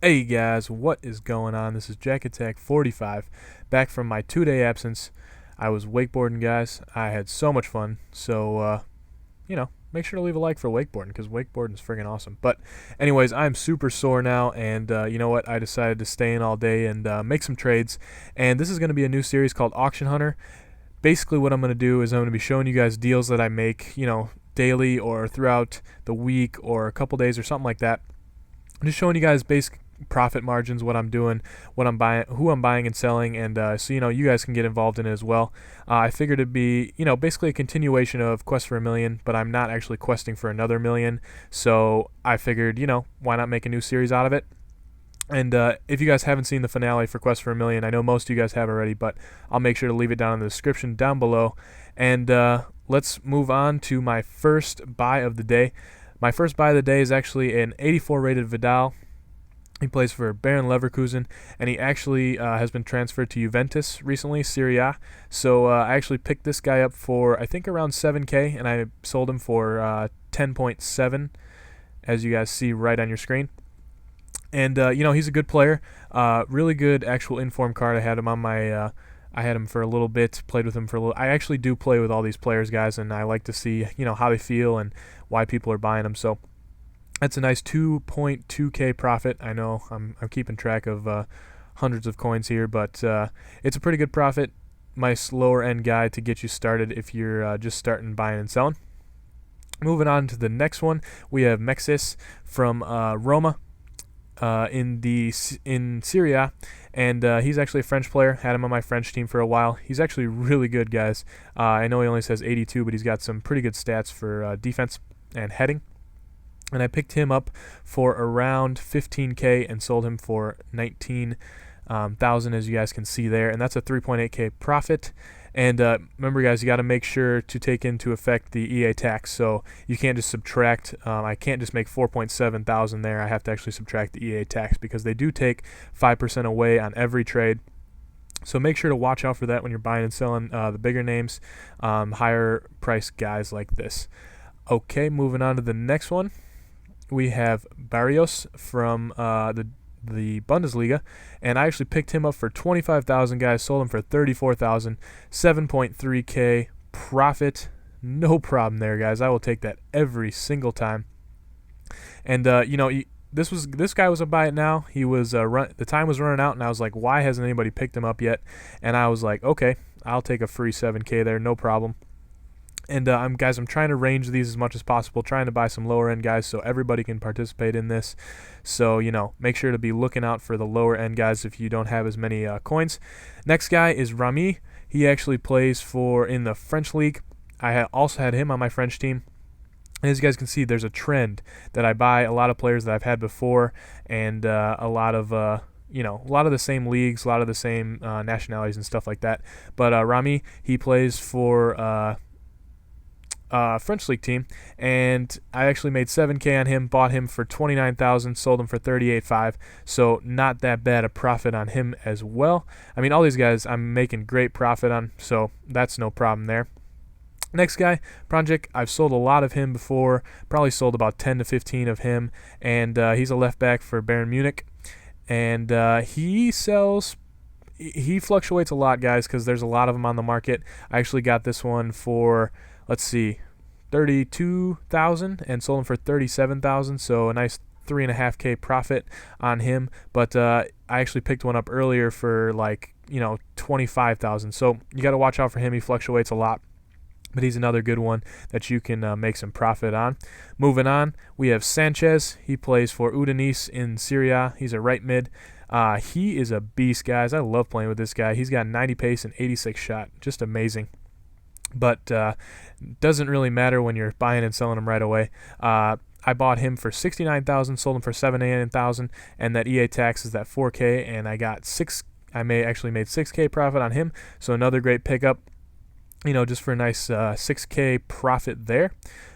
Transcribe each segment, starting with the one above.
Hey guys, what is going on? This is Jack Attack 45, back from my 2-day absence. I was wakeboarding, guys. I had so much fun. So, make sure to leave a like for wakeboarding because wakeboarding is friggin' awesome. But, anyways, I'm super sore now, and you know what? I decided to stay in all day and make some trades. And this is going to be a new series called Auction Hunter. Basically, what I'm going to do is I'm going to be showing you guys deals that I make, daily or throughout the week or a couple days or something like that. I'm just showing you guys basic profit margins, what I'm doing, what I'm buying, who I'm buying and selling, and so you guys can get involved in it as well. I figured it'd be basically a continuation of Quest for a Million, but I'm not actually questing for another million, so I figured why not make a new series out of it. And if you guys haven't seen the finale for Quest for a Million, I know most of you guys have already, but I'll make sure to leave it down in the description down below. And let's move on to my first buy of the day. My first buy of the day is actually an 84 rated Vidal. He plays for Bayer Leverkusen, and he actually has been transferred to Juventus recently, Serie A. So I actually picked this guy up for, I think, around 7K, and I sold him for 10.7, as you guys see right on your screen. And, he's a good player, really good actual informed card. I had him on my... I had him for a little bit, played with him for a little. I actually do play with all these players, guys, and I like to see, how they feel and why people are buying them. So that's a nice 2.2K profit. I know I'm keeping track of hundreds of coins here, but it's a pretty good profit. Nice lower end guy to get you started if you're just starting buying and selling. Moving on to the next one, we have Mexis from Roma. In Serie A, and he's actually a French player. Had him on my French team for a while. He's actually really good, guys. I know he only says 82, but he's got some pretty good stats for defense and heading. And I picked him up for around 15K and sold him for 19,000, as you guys can see there, and that's a 3.8K profit. And remember, guys, you got to make sure to take into effect the EA tax. So you can't just subtract. I can't just make 4.7 thousand there. I have to actually subtract the EA tax because they do take 5% away on every trade. So make sure to watch out for that when you're buying and selling the bigger names, higher price guys like this. Okay, moving on to the next one. We have Barrios from the Bundesliga, and I actually picked him up for 25,000, guys. Sold him for 34,000, 7.3K profit. No problem there, guys. I will take that every single time. And this guy was a buy it now. He was the time was running out, and I was like, why hasn't anybody picked him up yet? And I was like, okay, I'll take a free 7K there, no problem. And I'm trying to range these as much as possible, trying to buy some lower end guys so everybody can participate in this. So, make sure to be looking out for the lower end guys if you don't have as many coins. Next guy is Rami. He actually plays in the French league. I also had him on my French team. And as you guys can see, there's a trend that I buy a lot of players that I've had before, and a lot of a lot of the same leagues, a lot of the same nationalities and stuff like that. But Rami, he plays for French league team, and I actually made 7K on him, bought him for 29,000, sold him for 38.5, so not that bad a profit on him as well. I mean, all these guys I'm making great profit on, so that's no problem there. Next guy, Pranjic, I've sold a lot of him before, probably sold about 10 to 15 of him, and he's a left back for Bayern Munich, and he fluctuates a lot, guys, because there's a lot of them on the market. I actually got this one for, let's see, 32,000 and sold him for 37,000, so a nice 3.5K profit on him. But I actually picked one up earlier for 25,000, so you got to watch out for him. He fluctuates a lot, but he's another good one that you can make some profit on. Moving on, we have Sanchez. He plays for Udinese in Serie A. He's a right mid. He is a beast, guys. I love playing with this guy. He's got 90 pace and 86 shot. Just amazing. But doesn't really matter when you're buying and selling him right away. I bought him for 69,000, sold him for 78,000, and that EA tax is that 4K, and I got actually made 6K profit on him. So another great pickup, just for a nice 6K profit there.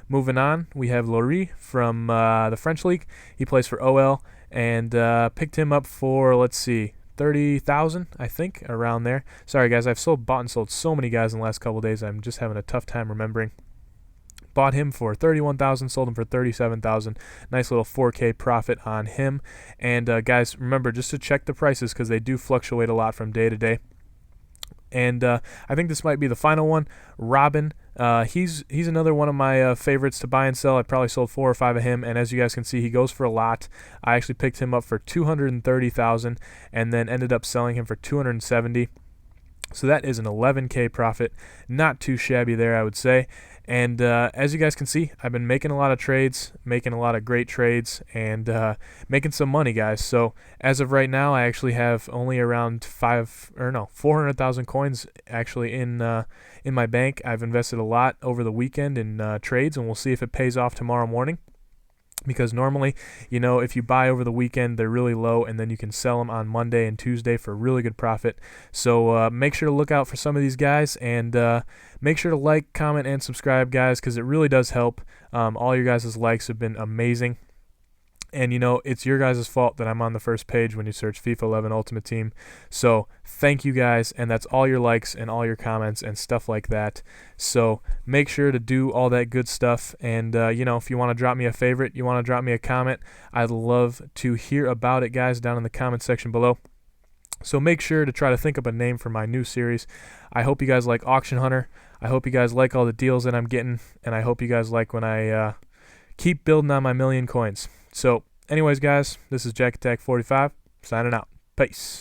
Moving on, we have Laurie from the French league. He plays for OL, and picked him up for, let's see, 30,000, I think, around there. Sorry, guys, I've bought and sold so many guys in the last couple of days. I'm just having a tough time remembering. Bought him for 31,000, sold him for 37,000. Nice little 4K profit on him. And guys, remember just to check the prices because they do fluctuate a lot from day to day. And I think this might be the final one. Robin, he's another one of my favorites to buy and sell. I probably sold 4 or 5 of him, and as you guys can see, he goes for a lot. I actually picked him up for 230,000, and then ended up selling him for 270. So that is an 11K profit. Not too shabby there, I would say. And as you guys can see, I've been making a lot of trades, making a lot of great trades, and making some money, guys. So as of right now, I actually have only around 400,000 coins actually in my bank. I've invested a lot over the weekend in trades, and we'll see if it pays off tomorrow morning. Because normally, if you buy over the weekend, they're really low, and then you can sell them on Monday and Tuesday for a really good profit. So make sure to look out for some of these guys, and make sure to like, comment, and subscribe, guys, because it really does help. All your guys' likes have been amazing. And, it's your guys' fault that I'm on the first page when you search FIFA 11 Ultimate Team. So thank you guys, and that's all your likes and all your comments and stuff like that. So make sure to do all that good stuff. And, if you want to drop me a favorite, you want to drop me a comment, I'd love to hear about it, guys, down in the comment section below. So make sure to try to think up a name for my new series. I hope you guys like Auction Hunter. I hope you guys like all the deals that I'm getting. And I hope you guys like when I keep building on my million coins. So, anyways, guys, this is Jack Attack 45, signing out. Peace.